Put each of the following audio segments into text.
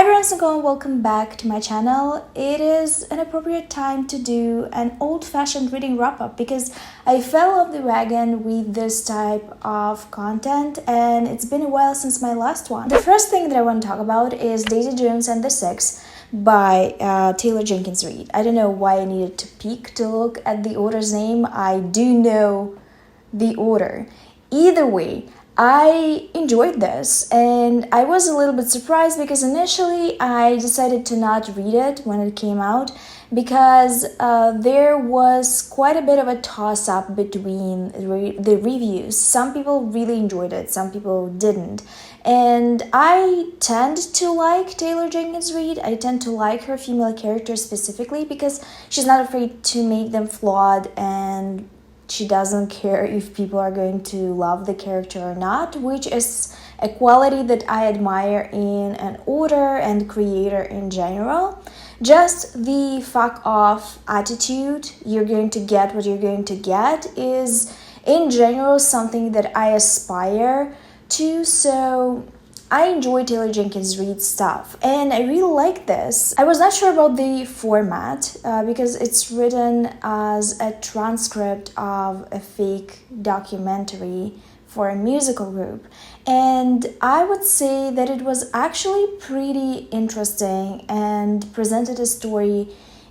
Hi everyone, and welcome back to my channel. It is an appropriate time to do an old-fashioned reading wrap-up because I fell off the wagon with this type of content and it's been a while since my last one. The first thing that I want to talk about is Daisy Jones and the Six by Taylor Jenkins Reid. I don't know why I needed to peek to look at the author's name. I do know the author. Either way, I enjoyed this and I was a little bit surprised because initially I decided to not read it when it came out because there was quite a bit of a toss-up between the reviews. Some people really enjoyed it, some people didn't. And I tend to like Taylor Jenkins Reid. I tend to like her female characters specifically because she's not afraid to make them flawed and she doesn't care if people are going to love the character or not, which is a quality that I admire in an author and creator in general. Just the fuck off attitude, you're going to get what you're going to get, is in general something that I aspire to. So I enjoy Taylor Jenkins Reid's stuff and I really like this. I was not sure about the format because it's written as a transcript of a fake documentary for a musical group, and I would say that it was actually pretty interesting and presented a story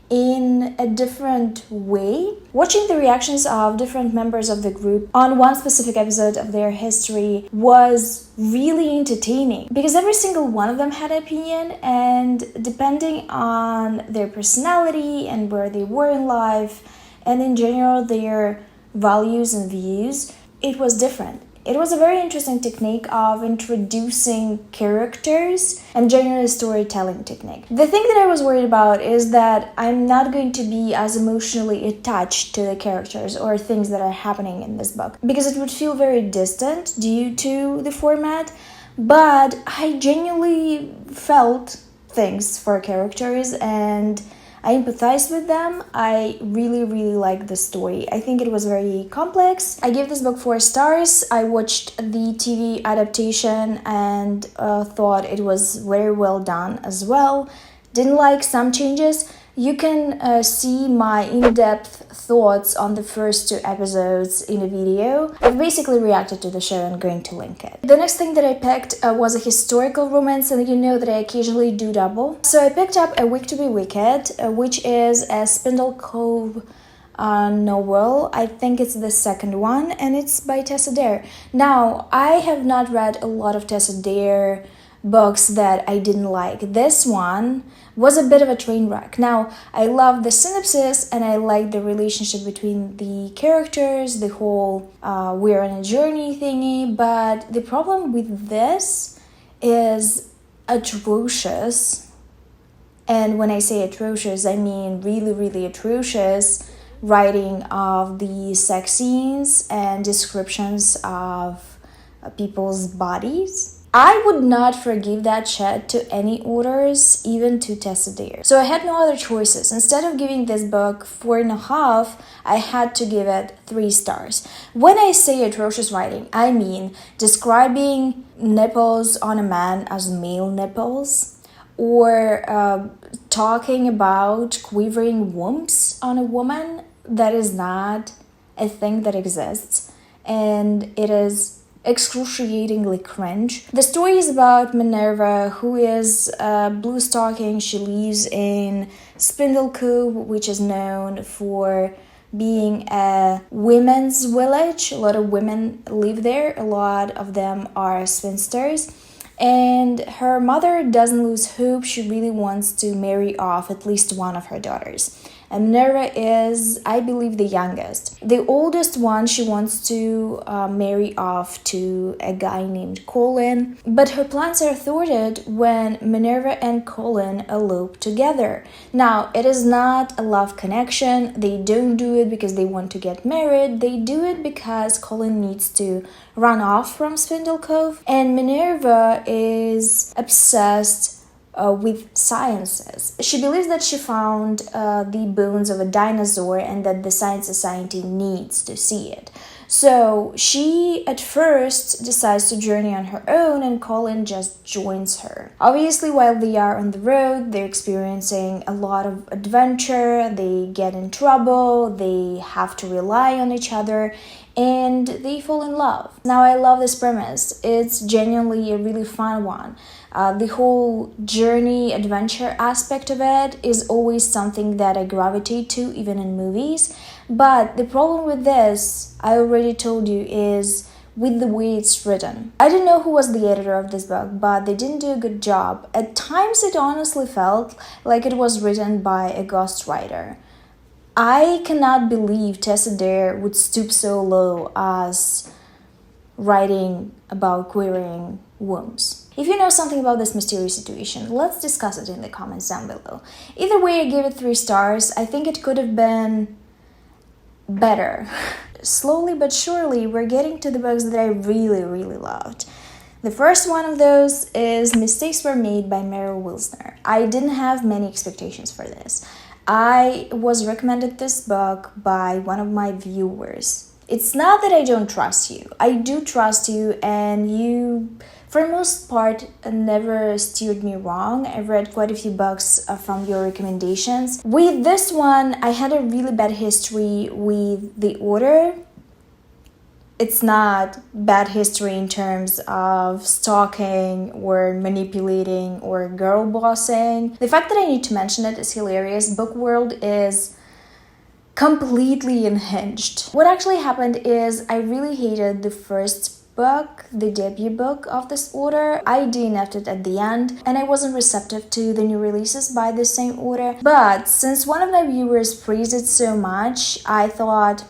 in a different way. Watching the reactions of different members of the group on one specific episode of their history was really entertaining because every single one of them had an opinion, and depending on their personality and where they were in life and in general their values and views, it was different. It was a very interesting technique of introducing characters and generally storytelling technique. The thing that I was worried about is that I'm not going to be as emotionally attached to the characters or things that are happening in this book because it would feel very distant due to the format, but I genuinely felt things for characters and I empathized with them. I really liked the story. I think it was very complex. I gave this book 4 stars. I watched the TV adaptation and thought it was very well done as well. Didn't like some changes. You can see my in-depth thoughts on the first 2 episodes in a video. I've basically reacted to the show and I'm going to link it. The next thing that I picked was a historical romance, and you know that I occasionally do double. So I picked up A Week to Be Wicked, which is a 𝕊𝕆𝕂𝕀𝔸𝕃 novel. I think it's the second one, and it's by Tessa Dare. Now, I have not read a lot of Tessa Dare books that I didn't like. This one was a bit of a train wreck. Now, I love the synopsis and I like the relationship between the characters, the whole we're on a journey thingy, but the problem with this is atrocious. And when I say atrocious, I mean really atrocious writing of the sex scenes and descriptions of people's bodies. I would not forgive that shit to any authors, even to Tessa Dare. So I had no other choices. Instead of giving this book 4.5, I had to give it 3 stars. When I say atrocious writing, I mean describing nipples on a man as male nipples, or talking about quivering wombs on a woman. That is not a thing that exists, and it is excruciatingly cringe. The story is about Minerva, who is blue stocking. She lives in 𝕊𝕆𝕀𝔸𝕃, which is known for being a women's village. A lot of women live there. A lot of them are spinsters. And her mother doesn't lose hope. She really wants to marry off at least one of her daughters. And Meryl is, I believe, the youngest. The oldest one she wants to marry off to a guy named Colin, but her plans are thwarted when Minerva and Colin elope together. Now, it is not a love connection. They don't do it because they want to get married. They do it because Colin needs to run off from 𝕊𝕆𝕀𝕃, and Minerva is obsessed with sciences. She believes that she found the bones of a dinosaur and that the Science Society needs to see it. So she at first decides to journey on her own, and Colin just joins her. Obviously, while they are on the road, they're experiencing a lot of adventure, they get in trouble, they have to rely on each other, and they fall in love. Now, I love this premise. It's genuinely a really fun one. The whole journey, adventure aspect of it is always something that I gravitate to, even in movies. But the problem with this, I already told you, is with the way it's written. I don't know who was the editor of this book, but they didn't do a good job. At times, it honestly felt like it was written by a ghostwriter. I cannot believe Tessa Dare would stoop so low as writing about queering wombs. If you know something about this mysterious situation, let's discuss it in the comments down below. Either way, I give it 3 stars. I think it could have been better. Slowly but surely, we're getting to the books that I really, really loved. The first one of those is Mistakes Were Made by Meryl Wilsner. I didn't have many expectations for this. I was recommended this book by one of my viewers. It's not that I don't trust you. I do trust you, and you, for the most part, never steered me wrong. I've read quite a few books from your recommendations. With this one, I had a really bad history with the author. It's not bad history in terms of stalking or manipulating or girl bossing. The fact that I need to mention it is hilarious. Book world is completely unhinged. What actually happened is I really hated the first book, the debut book of this author. I DNF'd it at the end, and I wasn't receptive to the new releases by the same author. But since one of my viewers praised it so much, I thought,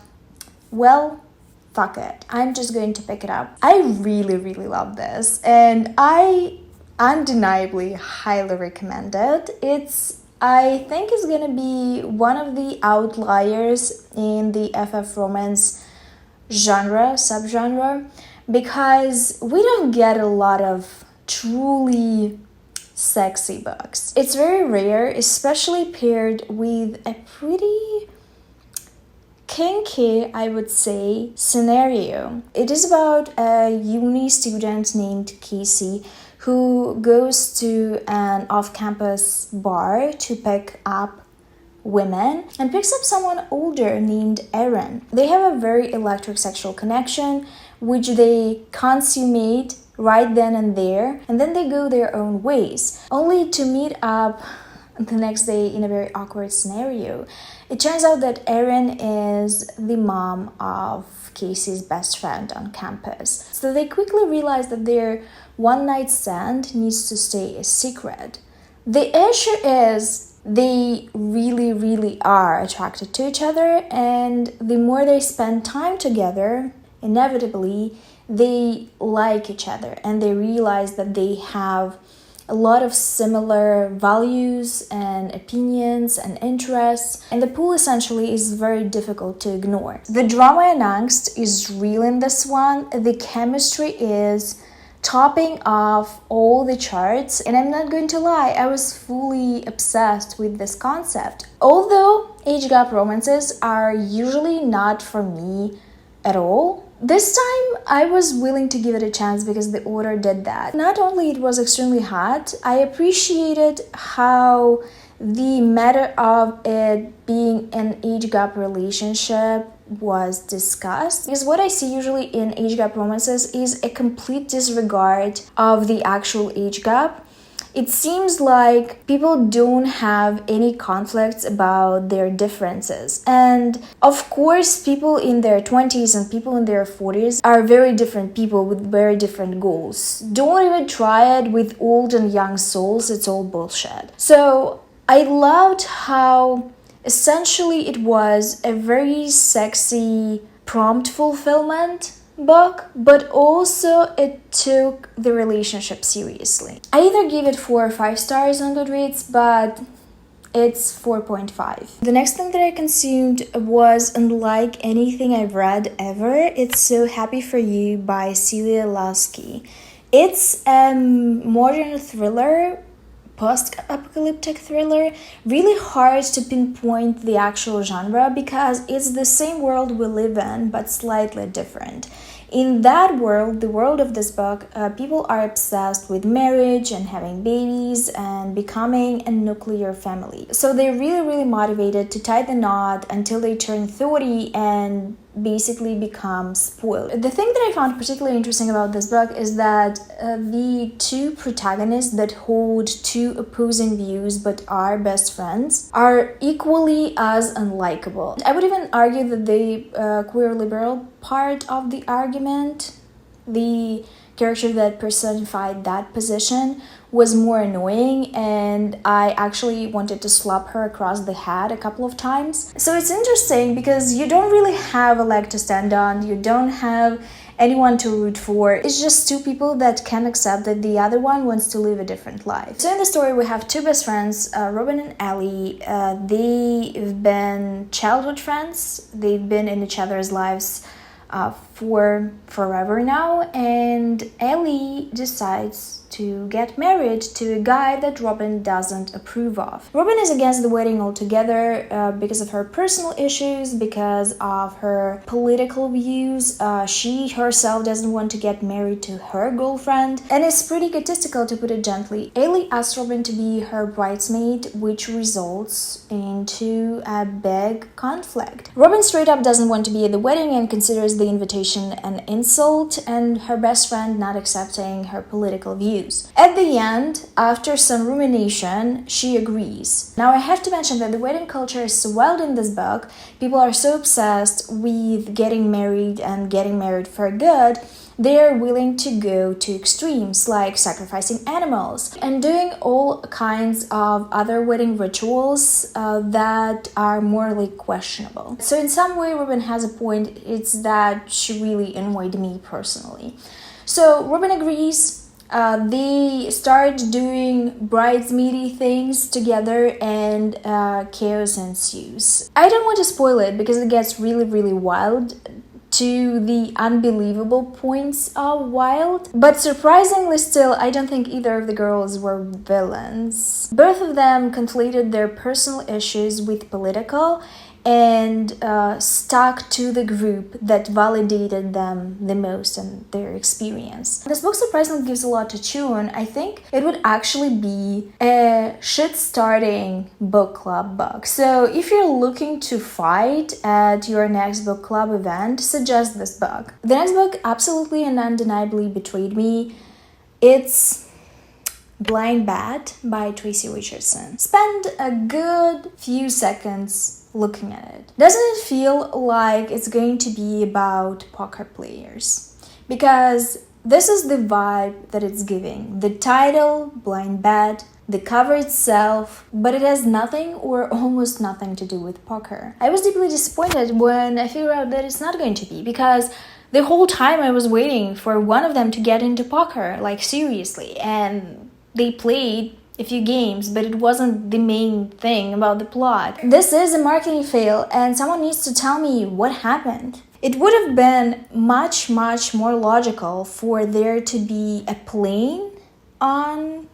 well, fuck it, I'm just going to pick it up. I really, really love this, and I undeniably highly recommend it. I think it's gonna be one of the outliers in the FF romance subgenre, because we don't get a lot of truly sexy books. It's very rare, especially paired with a pretty kinky, I would say, scenario. It is about a uni student named Casey who goes to an off-campus bar to pick up women and picks up someone older named Erin. They have a very electric sexual connection, which they consummate right then and there, and then they go their own ways, only to meet up the next day in a very awkward scenario. It turns out that Erin is the mom of Casey's best friend on campus. So they quickly realize that their one-night stand needs to stay a secret. The issue is they really, really are attracted to each other, and the more they spend time together, inevitably, they like each other, and they realize that they have a lot of similar values and opinions and interests, and the pull essentially is very difficult to ignore. The drama and angst is real in this one. The chemistry is topping off all the charts, and I'm not going to lie, I was fully obsessed with this concept. Although age gap romances are usually not for me at all, this time I was willing to give it a chance because the author did that. Not only it was extremely hot, I appreciated how the matter of it being an age gap relationship was discussed, because what I see usually in age gap romances is a complete disregard of the actual age gap. It seems like people don't have any conflicts about their differences. And of course, people in their 20s and people in their 40s are very different people with very different goals. Don't even try it with old and young souls, it's all bullshit. So I loved how essentially it was a very sexy prompt fulfillment book, but also it took the relationship seriously. I either gave it 4 or 5 stars on Goodreads, but it's 4.5. The next thing that I consumed was unlike anything I've read ever. It's So Happy For You by Celia Laskey. It's a modern thriller post-apocalyptic thriller. Really hard to pinpoint the actual genre because it's the same world we live in, but slightly different. In that world, the world of this book, people are obsessed with marriage and having babies and becoming a nuclear family. So they're really motivated to tie the knot until they turn 30 and basically become spoiled. The thing that I found particularly interesting about this book is that the two protagonists that hold two opposing views but are best friends are equally as unlikable. I would even argue that the queer liberal part of the argument, the character that personified that position, was more annoying, and I actually wanted to slap her across the head a couple of times. So it's interesting because you don't really have a leg to stand on, you don't have anyone to root for. It's just two people that can accept that the other one wants to live a different life. So in the story we have two best friends, Robin and Ellie. They've been childhood friends, they've been in each other's lives for forever now, and Ellie decides to get married to a guy that Robin doesn't approve of. Robin is against the wedding altogether because of her personal issues, because of her political views. She herself doesn't want to get married to her girlfriend, and it's pretty egotistical, to put it gently. Ellie asks Robin to be her bridesmaid, which results into a big conflict. Robin straight up doesn't want to be at the wedding and considers the invitation an insult, and her best friend not accepting her political views. At the end, after some rumination, she agrees. Now I have to mention that the wedding culture is so wild in this book. People are so obsessed with getting married and getting married for good, they are willing to go to extremes like sacrificing animals and doing all kinds of other wedding rituals that are morally questionable. So in some way, Robin has a point. It's that she really annoyed me personally. So Robin agrees. They start doing bridesmaid things together, and chaos ensues. I don't want to spoil it because it gets really wild, to the unbelievable points of wild. But surprisingly still, I don't think either of the girls were villains. Both of them conflated their personal issues with political and stuck to the group that validated them the most in their experience. This book surprisingly gives a lot to chew on. I think it would actually be a shit-starting book club book. So if you're looking to fight at your next book club event, suggest this book. The next book absolutely and undeniably betrayed me. It's Blind Bat by Tracey Richardson. Spend a good few seconds looking at it. Doesn't it feel like it's going to be about poker players? Because this is the vibe that it's giving. The title, Blind Bat, the cover itself, but it has nothing or almost nothing to do with poker. I was deeply disappointed when I figured out that it's not going to be, because the whole time I was waiting for one of them to get into poker, like seriously, and they played a few games, but it wasn't the main thing about the plot. This is a marketing fail, and someone needs to tell me what happened. It would have been much more logical for there to be a plane on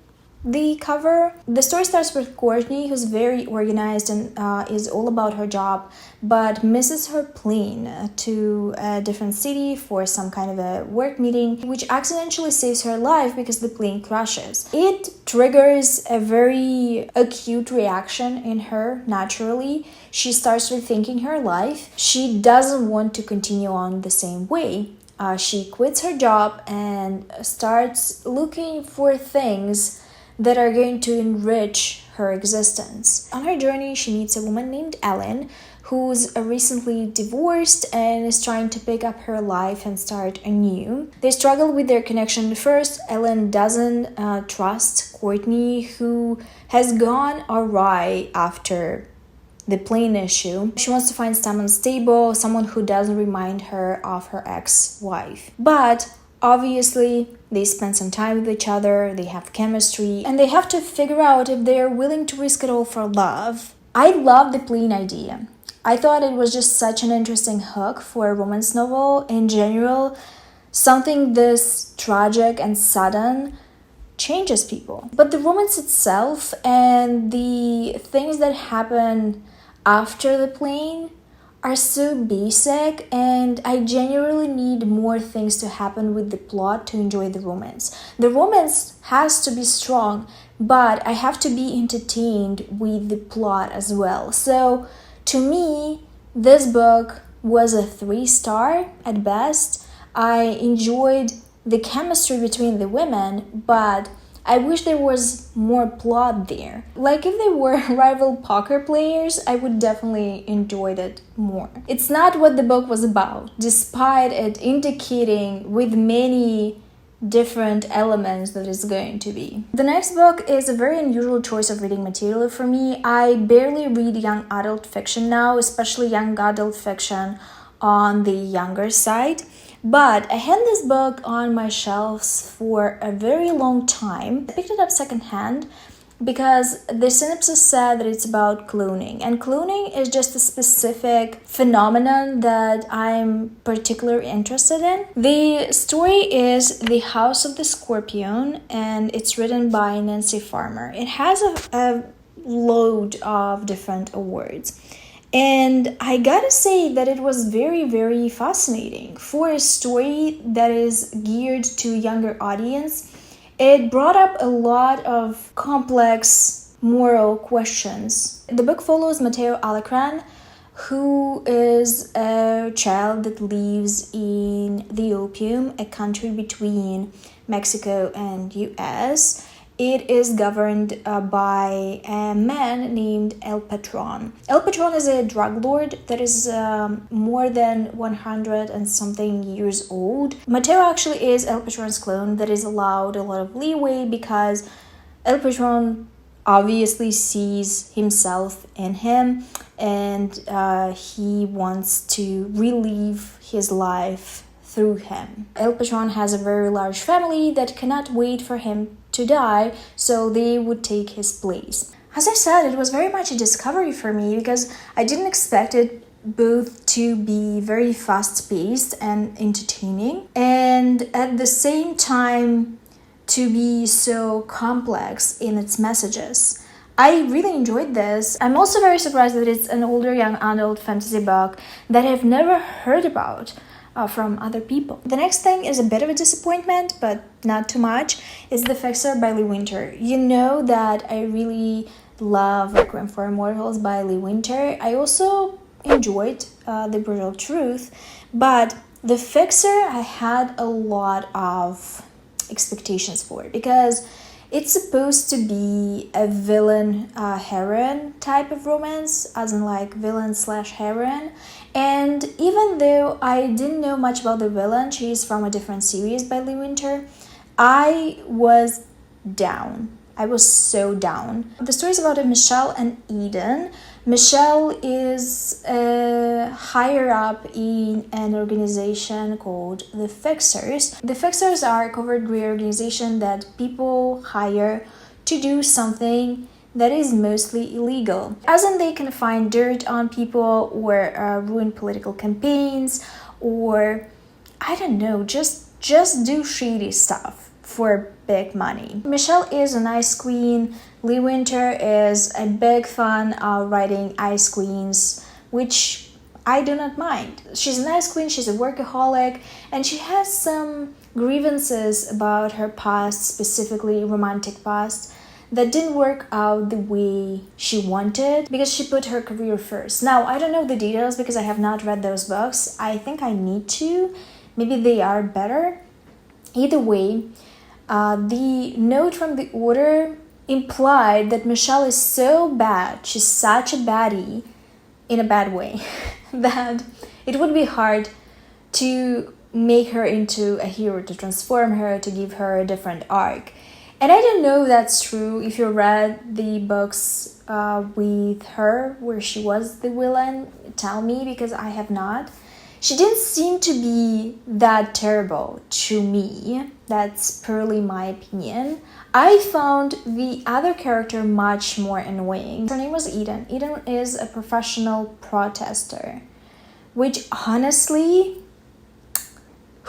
the cover. The story starts with Courtney, who's very organized and is all about her job, but misses her plane to a different city for some kind of a work meeting, which accidentally saves her life because the plane crashes. It triggers a very acute reaction in her naturally. She starts rethinking her life. She doesn't want to continue on the same way. She quits her job and starts looking for things that are going to enrich her existence. On her journey, she meets a woman named Ellen, who's recently divorced and is trying to pick up her life and start anew. They struggle with their connection at first. Ellen doesn't trust Courtney, who has gone awry after the plane issue. She wants to find someone stable, someone who doesn't remind her of her ex-wife. But obviously, they spend some time with each other, they have chemistry, and they have to figure out if they're willing to risk it all for love. I love the plane idea. I thought it was just such an interesting hook for a romance novel in general. Something this tragic and sudden changes people. But the romance itself and the things that happen after the plane are so basic, and I genuinely need more things to happen with the plot to enjoy the romance. The romance has to be strong, but I have to be entertained with the plot as well. So to me, this book was a 3-star at best. I enjoyed the chemistry between the women, but I wish there was more plot there. Like if they were rival poker players, I would definitely enjoy it more. It's not what the book was about, despite it indicating with many different elements that it's going to be. The next book is a very unusual choice of reading material for me. I barely read young adult fiction now, especially young adult fiction on the younger side. But I had this book on my shelves for a very long time. I picked it up secondhand because the synopsis said that it's about cloning. And cloning is just a specific phenomenon that I'm particularly interested in. The story is The House of the Scorpion, and it's written by Nancy Farmer. It has a load of different awards. And I gotta say that it was very, very fascinating. For a story that is geared to a younger audience, it brought up a lot of complex moral questions. The book follows 𝕊𝕆ℙ𝕀𝔸𝕃, who is a child that lives in the opium, a country between Mexico and US. It is governed by a man named 𝕊𝕆ℙ𝕀𝔸𝕃. 𝕊𝕆℆𝕀𝕃 is a drug lord that is more than 100 and something years old. Mateo actually is 𝕊𝕆ℎ𝕀𝕃's clone that is allowed a lot of leeway because 𝕊𝕆℆𝕀𝕃 obviously sees himself in him, and he wants to relive his life through him. 𝕊𝕆℆𝕀𝕃 has a very large family that cannot wait for him to die, so they would take his place. As I said, it was very much a discovery for me because I didn't expect it both to be very fast-paced and entertaining, and at the same time to be so complex in its messages. I really enjoyed this. I'm also very surprised that it's an older young adult fantasy book that I've never heard about from other people. The next thing is a bit of a disappointment, but not too much, is The Fixer by Lee Winter. You know that I really love Requiem for Immortals by Lee Winter. I also enjoyed The Brutal Truth, but The Fixer I had a lot of expectations for because it's supposed to be a villain heroine type of romance, as in like villain/heroine. And even though I didn't know much about the villain, she's from a different series by Lee Winter, I was down. I was so down. The story is about Michelle and Eden. Michelle is higher up in an organization called The Fixers. The Fixers are a covert gray organization that people hire to do something that is mostly illegal. As in, they can find dirt on people or ruin political campaigns, or I don't know, just do shady stuff for big money. Michelle is an ice queen. Lee Winter is a big fan of writing ice queens, which I do not mind. She's an ice queen, she's a workaholic, and she has some grievances about her past, specifically romantic past, that didn't work out the way she wanted because she put her career first. Now, I don't know the details because I have not read those books. I think I need to. Maybe they are better. Either way, the note from the order implied that Michelle is so bad, she's such a baddie, in a bad way, that it would be hard to make her into a hero, to transform her, to give her a different arc. And I don't know if that's true. If you read the books with her, where she was the villain, tell me, because I have not. She didn't seem to be that terrible to me. That's purely my opinion. I found the other character much more annoying. Her name was Eden. Eden is a professional protester, which honestly,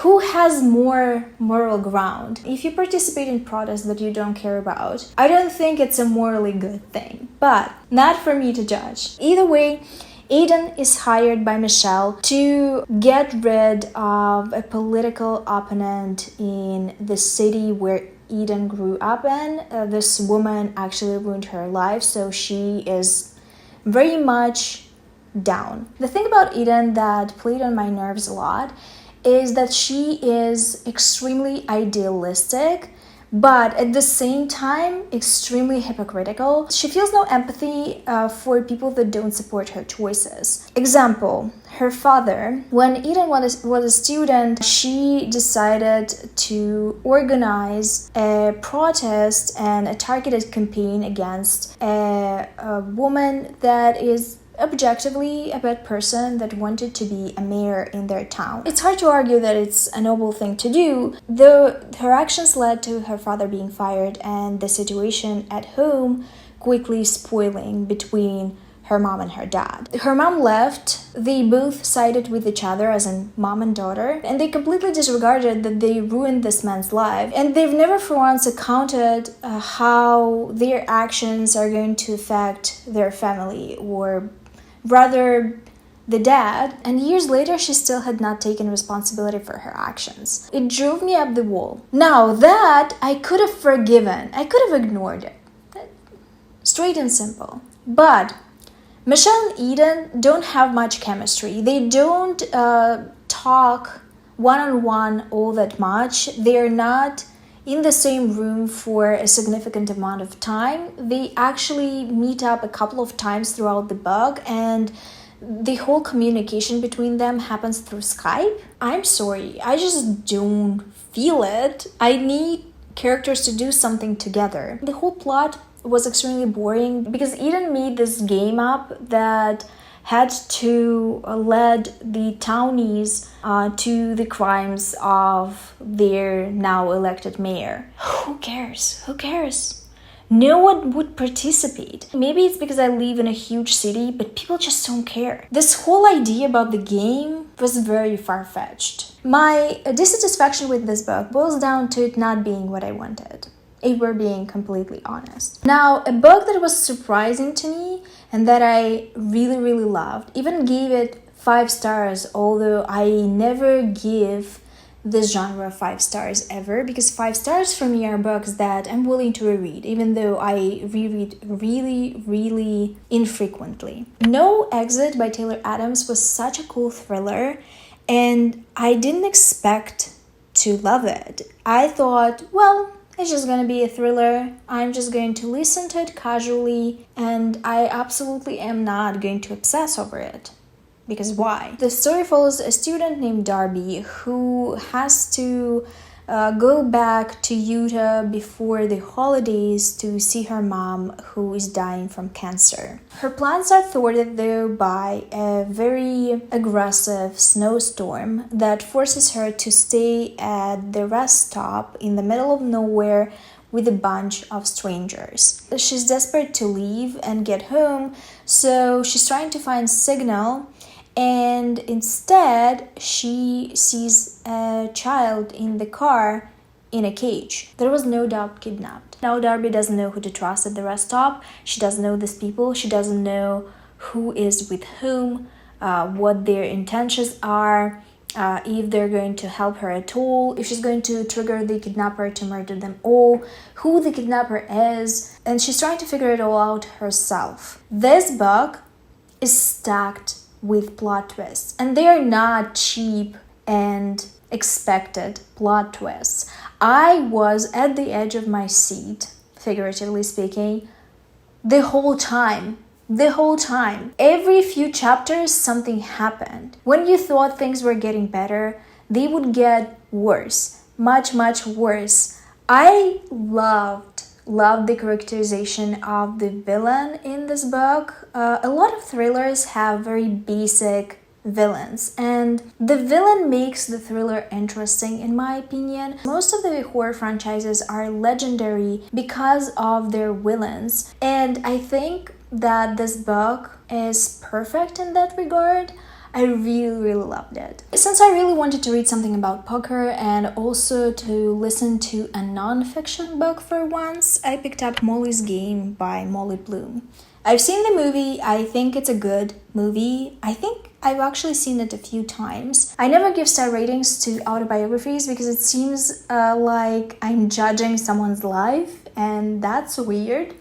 who has more moral ground. If you participate in protests that you don't care about, I don't think it's a morally good thing, but not for me to judge. Either way, Aiden is hired by Michelle to get rid of a political opponent in the city where Eden grew up in. This woman actually ruined her life, so she is very much down. The thing about Eden that played on my nerves a lot is that she is extremely idealistic, but at the same time extremely hypocritical. She feels no empathy for people that don't support her choices. Example, her father. When Eden was a student, she decided to organize a protest and a targeted campaign against a woman that is objectively a bad person that wanted to be a mayor in their town. It's hard to argue that it's a noble thing to do, though her actions led to her father being fired and the situation at home quickly spoiling between her mom and her dad. Her mom left, they both sided with each other as in mom and daughter, and they completely disregarded that they ruined this man's life, and they've never for once accounted how their actions are going to affect their family, or rather the dad, and years later she still had not taken responsibility for her actions. It drove me up the wall. Now that I could have forgiven, I could have ignored it. Straight and simple. But Michelle and Eden don't have much chemistry. They don't talk one-on-one all that much. They're not in the same room for a significant amount of time. They actually meet up a couple of times throughout the book, and the whole communication between them happens through Skype. I'm sorry, I just don't feel it. I need characters to do something together. The whole plot was extremely boring because Eden made this game up that had to lead the townies to the crimes of their now elected mayor. Who cares? Who cares? No one would participate. Maybe it's because I live in a huge city, but people just don't care. This whole idea about the game was very far-fetched. My dissatisfaction with this book boils down to it not being what I wanted, if we're being completely honest. Now, a book that was surprising to me and that I really loved, even gave it 5 stars, although I never give this genre 5 stars ever, because 5 stars for me are books that I'm willing to reread, even though I reread really infrequently. No Exit by Taylor Adams was such a cool thriller, and I didn't expect to love it. I thought, well, it's just gonna be a thriller. I'm just going to listen to it casually, and I absolutely am not going to obsess over it. Because why? The story follows a student named Darby who has to go back to Utah before the holidays to see her mom, who is dying from cancer. Her plans are thwarted though by a very aggressive snowstorm that forces her to stay at the rest stop in the middle of nowhere with a bunch of strangers. She's desperate to leave and get home, so she's trying to find signal, and instead she sees a child in the car in a cage. There was no doubt kidnapped. Now Darby doesn't know who to trust at the rest stop. She doesn't know these people. She doesn't know who is with whom, what their intentions are, if they're going to help her at all, if she's going to trigger the kidnapper to murder them all, who the kidnapper is, and she's trying to figure it all out herself. This book is stacked with plot twists, and they are not cheap and expected plot twists. I was at the edge of my seat, figuratively speaking, the whole time. Every few chapters something happened. When you thought things were getting better, they would get worse, much worse. I loved the characterization of the villain in this book. A lot of thrillers have very basic villains, and the villain makes the thriller interesting, in my opinion. Most of the horror franchises are legendary because of their villains, and I think that this book is perfect in that regard. I really loved it. Since I really wanted to read something about poker and also to listen to a non-fiction book for once, I picked up Molly's Game by Molly Bloom. I've seen the movie. I think it's a good movie. I think I've actually seen it a few times. I never give star ratings to autobiographies because it seems like I'm judging someone's life, and that's weird.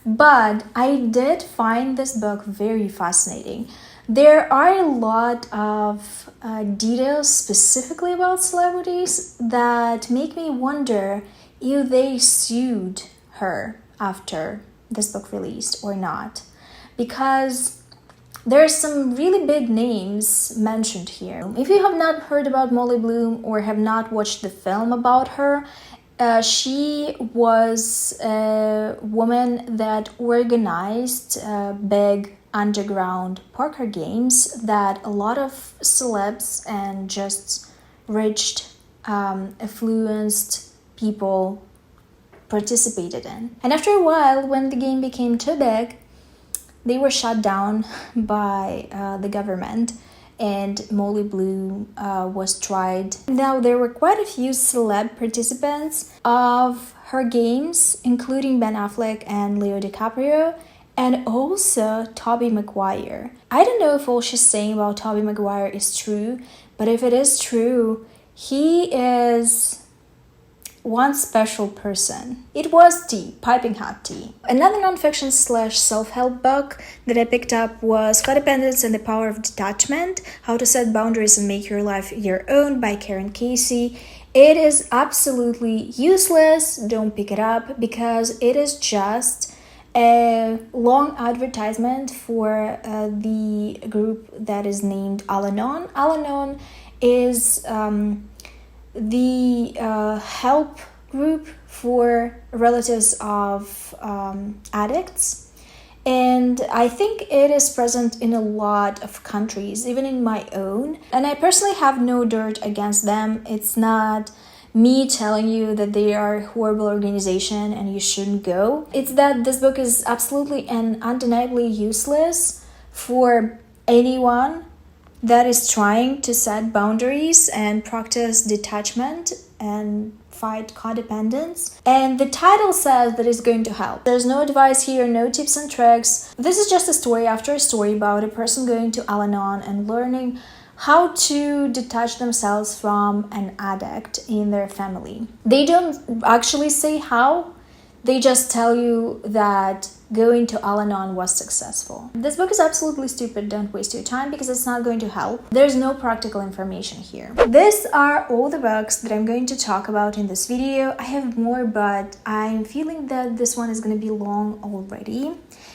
But I did find this book very fascinating. There are a lot of details specifically about celebrities that make me wonder if they sued her after this book released or not. Because there's some really big names mentioned here. If you have not heard about Molly Bloom or have not watched the film about her, she was a woman that organized big underground poker games that a lot of celebs and just rich, affluenced people participated in. And after a while, when the game became too big, they were shut down by the government, and Molly Bloom was tried. Now, there were quite a few celeb participants of her games, including Ben Affleck and Leo DiCaprio, and also Tobey Maguire. I don't know if all she's saying about Tobey Maguire is true, but if it is true, he is one special person. It was tea, piping hot tea. Another nonfiction / self-help book that I picked up was Codependence and the Power of Detachment, How to Set Boundaries and Make Your Life Your Own by Karen Casey. It is absolutely useless. Don't pick it up because it is just a long advertisement for the group that is named Al-Anon. Al-Anon is the help group for relatives of addicts, and I think it is present in a lot of countries, even in my own, and I personally have no dirt against them. It's not me telling you that they are a horrible organization and you shouldn't go. It's that this book is absolutely and undeniably useless for anyone that is trying to set boundaries and practice detachment and fight codependence. And the title says that it's going to help. There's no advice here, no tips and tricks. This is just a story after a story about a person going to Al-Anon and learning how to detach themselves from an addict in their family. They don't actually say how, they just tell you that going to Al-Anon was successful. This book is absolutely stupid. Don't waste your time because it's not going to help. There's no practical information here. These are all the books that I'm going to talk about in this video. I have more, but I'm feeling that this one is going to be long already.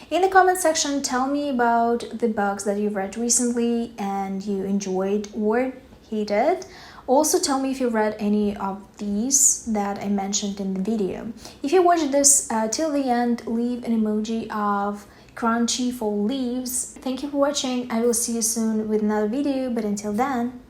In the comment section, tell me about the books that you've read recently and you enjoyed or hated. Also, tell me if you read any of these that I mentioned in the video. If you watched this till the end, leave an emoji of crunchy fall leaves. Thank you for watching. I will see you soon with another video, but until then,